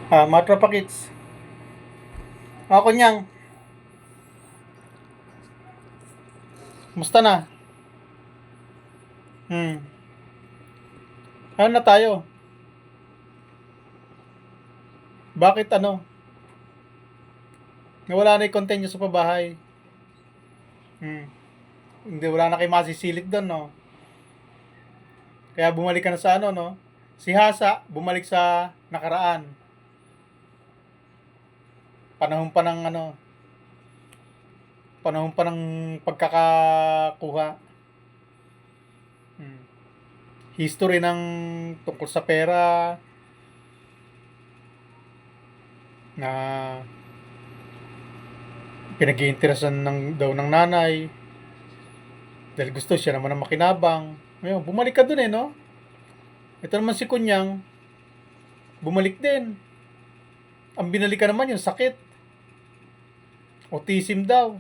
Mga tropa kits. Ako niyang, musta na? Hmm. Ano na tayo? Bakit ano? Nawala na yung content nyo sa pabahay. Hmm. Hindi, wala na kayo masisilip doon, no? Kaya bumalik ka na sa ano, no? Si Hasa, bumalik sa nakaraan. Panahon pa ng ano, panahon pa ng pagkakakuha. Hmm. History ng tungkol sa pera na pinag-iinteresan daw ng nanay dahil gusto siya naman ang makinabang. Ngayon, bumalik ka dun no? Ito naman si Kunyang, bumalik din. Ang binalikan naman yung sakit. Autism daw.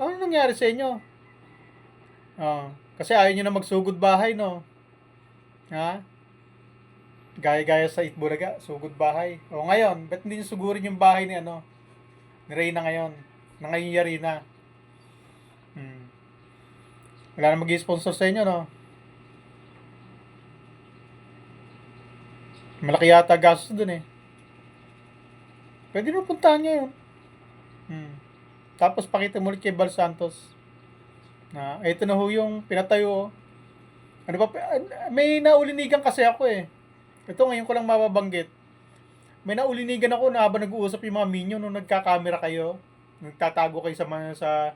Ano nangyari sa inyo? Kasi ayaw nyo na magsugod bahay, no? Ha? Gaya-gaya sa Itbulaga, sugod bahay. O ngayon, ba't hindi nyo sugurin yung bahay ni ano? Ni Reyna ngayon. Na ngayon yari na. Hmm. Wala na mag-sponsor sa inyo, no? Malaki yata gastos dun eh. Pwede na puntahan nyo yun. Hmm. Tapos pakita mo ulit kay Bal Santos na ito na ho yung pinatayo. Ano ba? May naulinigan kasi ako eh. Ito ngayon ko lang mababanggit. May naulinigan ako na habang nag-uusap yung mga minyo nung nagka-camera kayo. Nagtatago kayo sa mga sa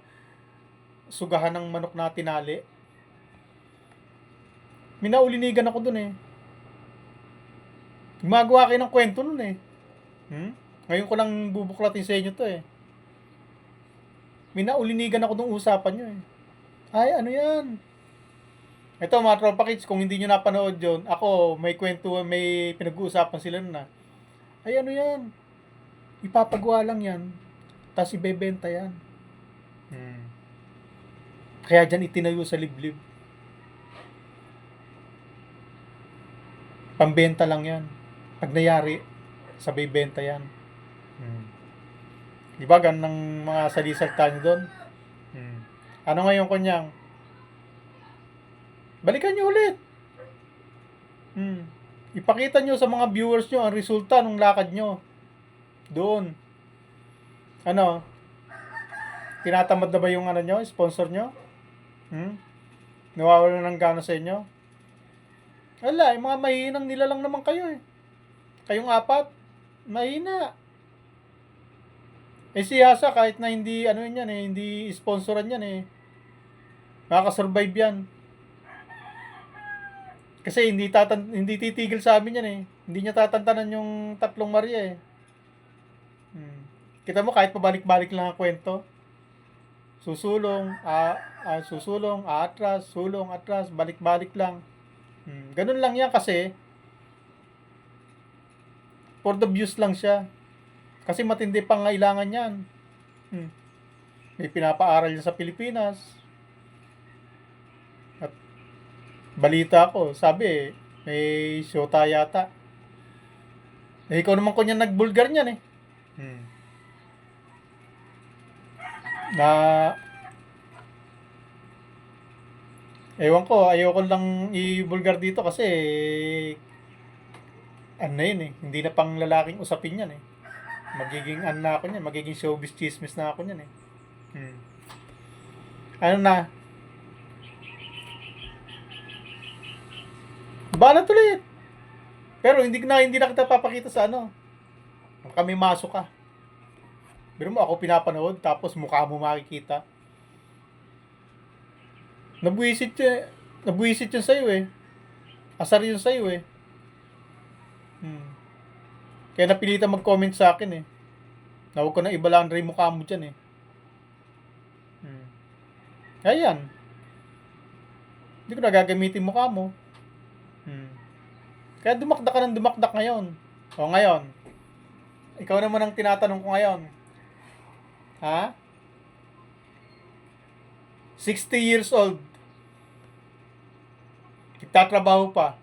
sugahan ng manok na tinali. May naulinigan ako dun eh. Gumagawa kayo ng kwento nun eh. Ngayon ko lang bubuklatin sa inyo to eh. May naulinigan ako dong usapan nyo eh. Ay, ano yan? Ito mga tropa kids, kung hindi nyo napanood yun, ako may kwento, may pinag-uusapan sila na. Ay, ano yan? Ipapagawa lang yan. Tapos ibebenta yan. Kaya dyan itinayo sa liblib. Pambenta lang yan. Pag nayari, sabay benta yan. Diba ganun ng mga salisalta nyo doon? Ano ngayon kunyang? Balikan nyo ulit. Ipakita nyo sa mga viewers nyo ang resulta ng lakad nyo. Doon. Ano? Tinatamad na ba yung ano nyo, sponsor nyo? Nawawala ng gana sa inyo? Wala, yung mga mahinang nila lang naman kayo eh. Kayong apat, mahina. Si Hasa kahit na hindi ano yan eh, hindi sponsoran yan eh. Makaka-survive yan. Kasi hindi titigil sa amin yan eh. Hindi niya tatantanan yung tatlong Maria eh. Kita mo kahit pabalik-balik lang ang kwento. Susulong, atras, sulong, atras, balik-balik lang. Ganun lang yan kasi for the views lang siya. Kasi matindi pang kailangan yan. May pinapaaral niya sa Pilipinas. At balita ko, sabi may syota yata. Ikaw naman ko niya nagbulgar niyan eh. Na ewan ko, ayoko lang i-bulgar dito kasi ano yun eh, hindi na pang lalaking usapin yan eh. Magiging ano na ako niyan, magiging showbiz chismis na ako niyan eh. Ano na, banat ulit. Pero hindi na kita papakita sa ano. Kami masok ka. Pero mo ako pinapanood tapos mukha mo makikita. Nabwisit yun, nabwisit yun sa'yo eh. Asar yun sa'yo eh. Kaya napilitan mag-comment sa akin eh. Na huwag ko na ibalaan rin mukha mo dyan eh. Ayan. Hindi ko na gagamitin mukha mo. Kaya dumakdak ka ng dumakdak ngayon. O ngayon, ikaw naman ang tinatanong ko ngayon. Ha? 60 years old. Nagtatrabaho pa.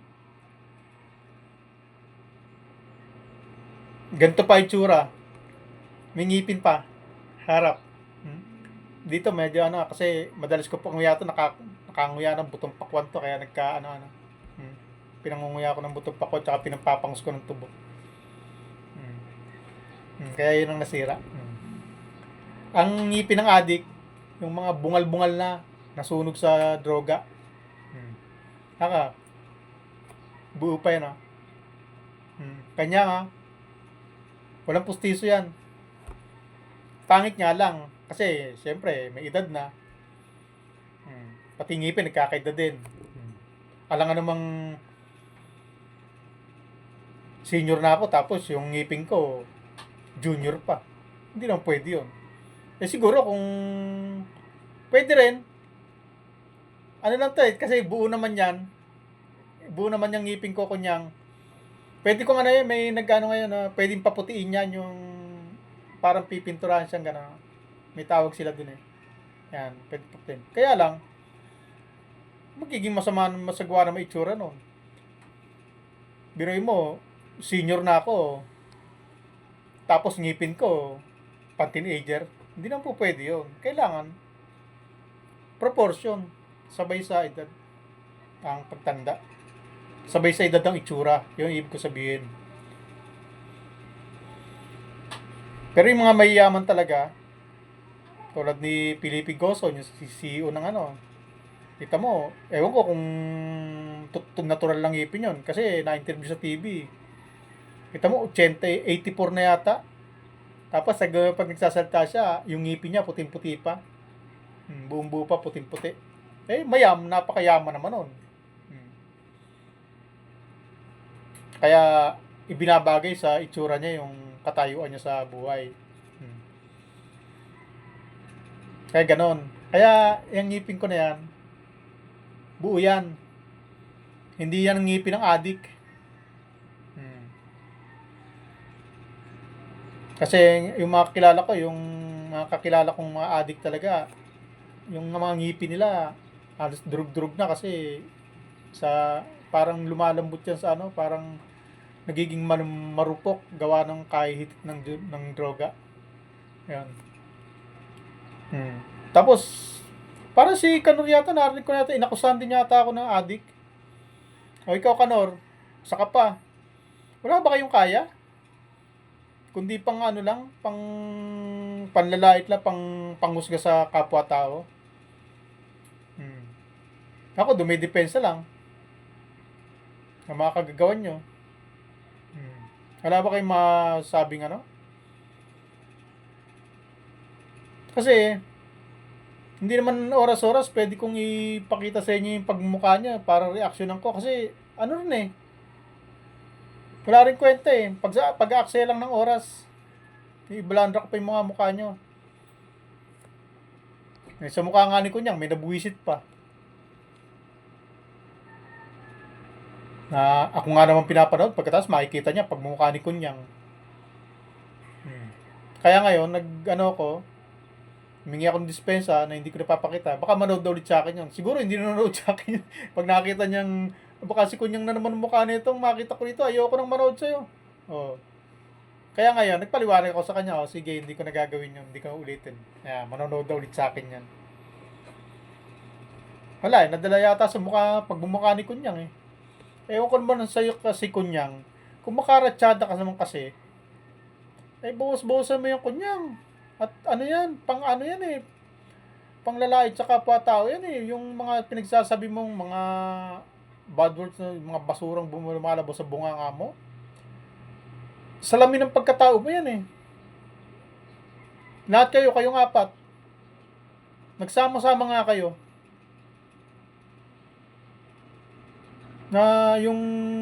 Ganito pa itsura. May ngipin pa. Harap. Hmm. Dito medyo ano, kasi madalas ko panguya to, nakanguya ng butong pakwan to, kaya nagka ano. Hmm. Pinangunguya ko ng butong pakwan, tsaka pinapapangus ko ng tubo. Hmm. Kaya yun ang nasira. Ang ngipin ng adik, yung mga bungal-bungal na, nasunog sa droga. Hmm. Haka, buo pa yan, ah. Kanya nga, walang pustiso yan. Pangit nga lang, kasi siyempre may edad na. Pati ngipin nagkakaedad din. Alam nga namang senior na ako, tapos yung ngipin ko junior pa. Hindi naman pwede yun. Eh siguro kung pwede rin, ano lang to eh, kasi buo naman yan. Buo naman yung ngipin ko, kunyang pwede ko nga na yun, may nagano ngayon na pwedeng paputiin yan, yung parang pipinturahan siyang gano'n. May tawag sila dun eh. Yan, pwede paputiin. Kaya lang, magiging masagwa na maitsura nun. Biruin mo, senior na ako, tapos ngipin ko, pan-teenager. Hindi naman po pwede yun. Kailangan, proportion, sabay sa edad ang pagtanda. Sabay sa edad ang itsura. Yun ibig ko sabihin. Pero yung mga mayayaman talaga, tulad ni Felipe Goson, yung CEO ng ano, kita mo, ewan ko kung natural lang ipin yun. Kasi na-interview sa TV. Kita mo, 80, 84 na yata. Tapos pag nagsasalita siya, yung ngipin niya puting-puti pa. Buong buo pa puting-puti. Eh, napakayaman naman nun. Kaya, ibinabagay sa itsura niya yung katayuan niya sa buhay. Kaya ganon. Kaya, yung ngipin ko na yan, buo yan. Hindi yan ang ngipin ng adik. Kasi yung mga kakilala ko, yung mga kakilala kong mga adik talaga, yung mga ngipin nila, halos durug-durug na kasi sa parang lumalambot yan sa ano, parang nagiging marupok gawa ng kahit ng droga. Yan. Tapos, parang si Kanor yata, narinig ko yata, inakusahan din yata ako ng adik. O ikaw, Kanor, saka pa, wala ba kayong kaya? Kundi pang ano lang, panlalait lang, panghusga sa kapwa-tao. Ako, dumidepensa lang ang mga kagagawan nyo. Wala ba kayong masabing ano? Kasi, hindi naman oras-oras pwede kong ipakita sa inyo yung pagmumukha niya para reaksyonan ko. Kasi, ano rin eh, wala rin kwenta eh. Pag-aaksaya lang ng oras, ibalandra ko pa yung mga mukha nyo. Eh, sa mukha nga ni Kunyang, may nabuwisit pa. Na ako nga naman pinapanood, pagkatapos makikita niya pagmumukha ni Kunyang. Kaya ngayon, humingi ako ng dispensa na hindi ko napapakita. Baka manood ulit sa akin yun. Siguro hindi nanonood sa akin yun. Pag nakita niyang, baka si Kunyang na naman mukha nitong makita ko nito, ayoko nang manood sa'yo. Oh. Kaya ngayon, nagpaliwanag ako sa kanya, sige, hindi ko nagagawin yun, hindi ko ulitin. Manonood ulit sa akin yan. Wala, nadala yata sa pagbumukha ni Kunyang eh. Ewan ko naman sa'yo kasi Kunyang, kung makaratsada ka naman kasi, eh buhos-buhosan mo yung Kunyang. At ano yan, pang ano yan eh, pang lalait sa kapwa-tao yan eh, yung mga pinagsasabi mong mga bad words, mga basurang lumalabas sa bunganga mo. Salamin ng pagkatao mo yan eh. Lahat kayong apat, nagsama-sama nga kayo, na yung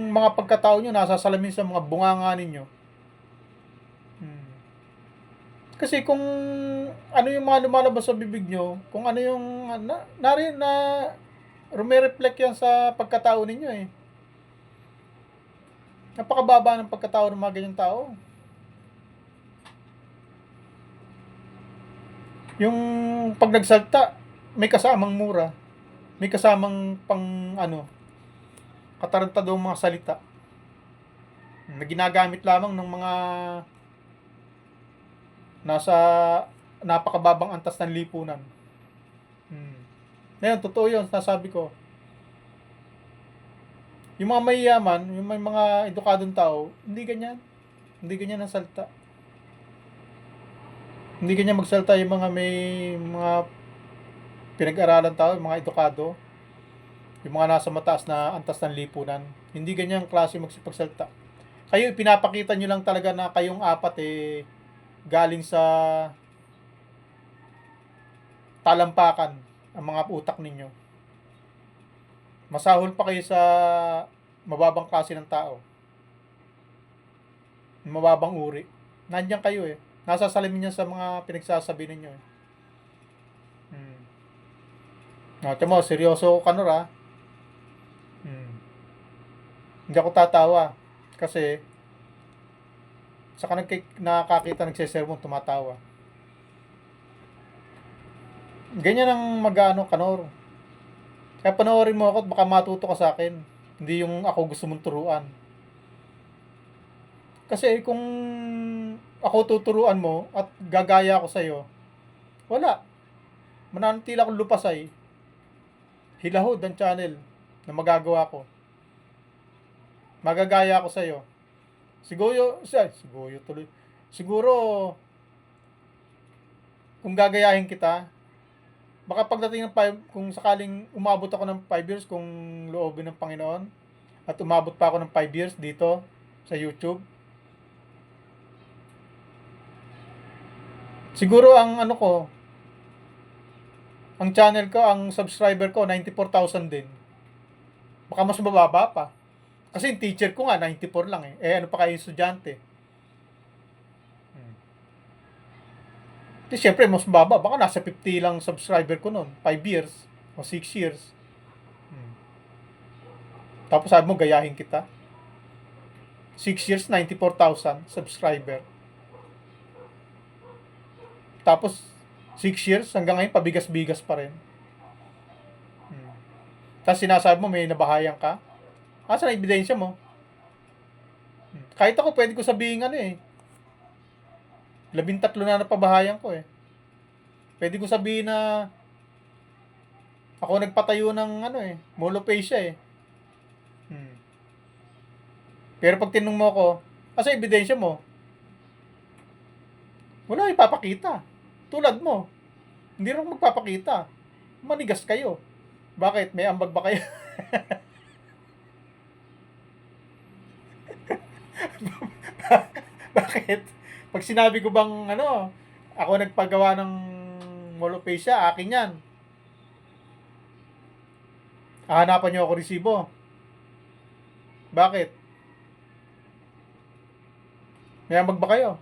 mga pagkatao nyo nasa salamin sa mga bunganga ninyo. Kasi kung ano yung mga lumalabas sa bibig nyo, kung ano yung rumireflect yan sa pagkatao ninyo eh. Napakababa ng pagkatao ng mga ganyang tao. Yung pag nagsalta, may kasamang mura. May kasamang katarantadong mga salita. na ginagamit lamang ng mga nasa napakababang antas ng lipunan. Ngayon, totoo yun, nasabi ko. Yung mga mayayaman, yung may mga edukadong tao, hindi ganyan. Hindi ganyan ang salita. Hindi ganyan magsalita yung mga may mga pinag-aralan tao, yung mga edukado, yung mga nasa mataas na antas ng lipunan. Hindi ganyan klase magsipagsalita. Kayo, pinapakita nyo lang talaga na kayong apat galing sa talampakan ang mga utak ninyo. Masahol pa kayo sa mababang klase ng tao. Mababang uri. Nandiyan kayo Nasa salamin niya sa mga pinagsasabi ninyo Hmm. No, tamo, seryoso ka Nora. Hindi ako tatawa. Kasi, saka nakakita nagsesermon, tumatawa. Ganyan ang mag-ano, Kanor. Kaya panoorin mo ako at baka matuto ka sa akin. Hindi yung ako gusto mong turuan. Kasi kung ako tuturuan mo at gagaya ako sa'yo, wala. Mananatili akong lupasay. Hilahod ang channel na magagawa ko. Magagaya ako sa'yo. Siguro tuloy. Siguro, kung gagayahin kita, baka pagdating ng kung sakaling umabot ako ng 5 years, kung loobin ng Panginoon, at umabot pa ako ng 5 years dito sa YouTube, siguro ang ang channel ko, ang subscriber ko, 94,000 din. Baka mas mababa pa. Kasi yung teacher ko nga, 94 lang ano pa kayo estudyante? Siyempre, mas mababa. Baka nasa 50 lang subscriber ko noon. 5 years o 6 years. Tapos sabi mo, gayahin kita. 6 years, 94,000 subscriber. Tapos, 6 years, hanggang ngayon, pabigas-bigas pa rin. Tapos sinasabi mo, may nabahayan ka. Asa na ebidensya mo? Kahit ako, pwede ko sabihin 13 na napabahayan ko Pwede ko sabihin na ako nagpatayo ng molophasia Pero pag tinanong mo ako, asa ebidensya mo? Wala ipapakita. Tulad mo. Hindi rin magpapakita. Manigas kayo. Bakit? May ambag ba kayo? Bakit? Pag sinabi ko bang ako nagpagawa ng molophasia, akin yan. Hahanapan niyo ako resibo. Bakit? May ambag ba kayo?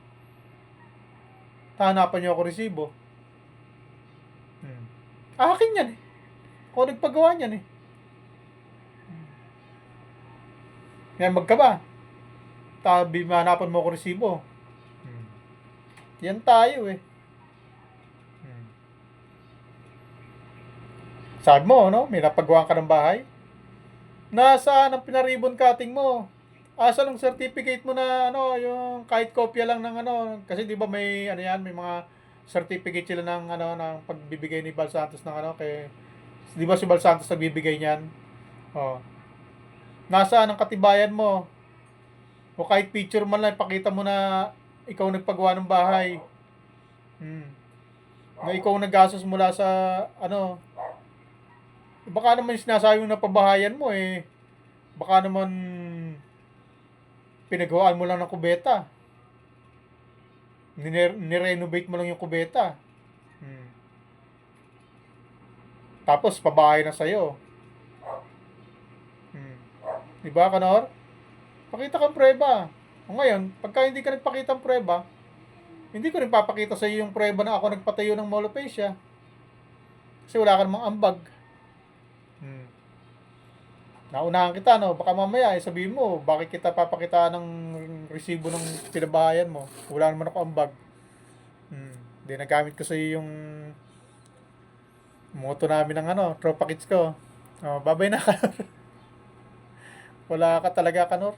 Hahanapan niyo ako resibo. Akin yan Ako nagpagawa niyan May ambag ka ba? Hahanapan mo ako resibo. Yan tayo Sabi mo, may napagawa ka ng bahay? Nasaan ang pinaribon cutting mo? Asa ng certificate mo na yung kahit kopya lang ng kasi 'di ba may may mga certificate sila ng ng pagbibigay ni Bal Santos ng kay 'di ba si Bal Santos nagbibigay niyan? Oh. Nasaan ang katibayan mo? O kahit picture man lang ipakita mo na ikaw nagpagawa ng bahay. Na ikaw naggastos mula sa baka naman sinasabi mo na pabahayan mo baka naman pinagawaan mo lang ng kubeta. Nirenovate mo lang yung kubeta. Tapos pabahay na sa'yo. Diba, Kanor? Pakita kang prueba. O ngayon, pagka hindi ka nagpakita ng prueba, hindi ko rin papakita sa iyo yung prueba na ako nagpatayo ng molophasia. Kasi wala ka namang ambag. Naunahan kita, baka mamaya sabihin mo, bakit kita papakita ng resibo ng pinabahayan mo? Wala naman ako ambag. Hindi, nagamit ko sa iyo yung moto namin ng tropa kits ko. Babay na ka. Wala ka talaga, Kanor.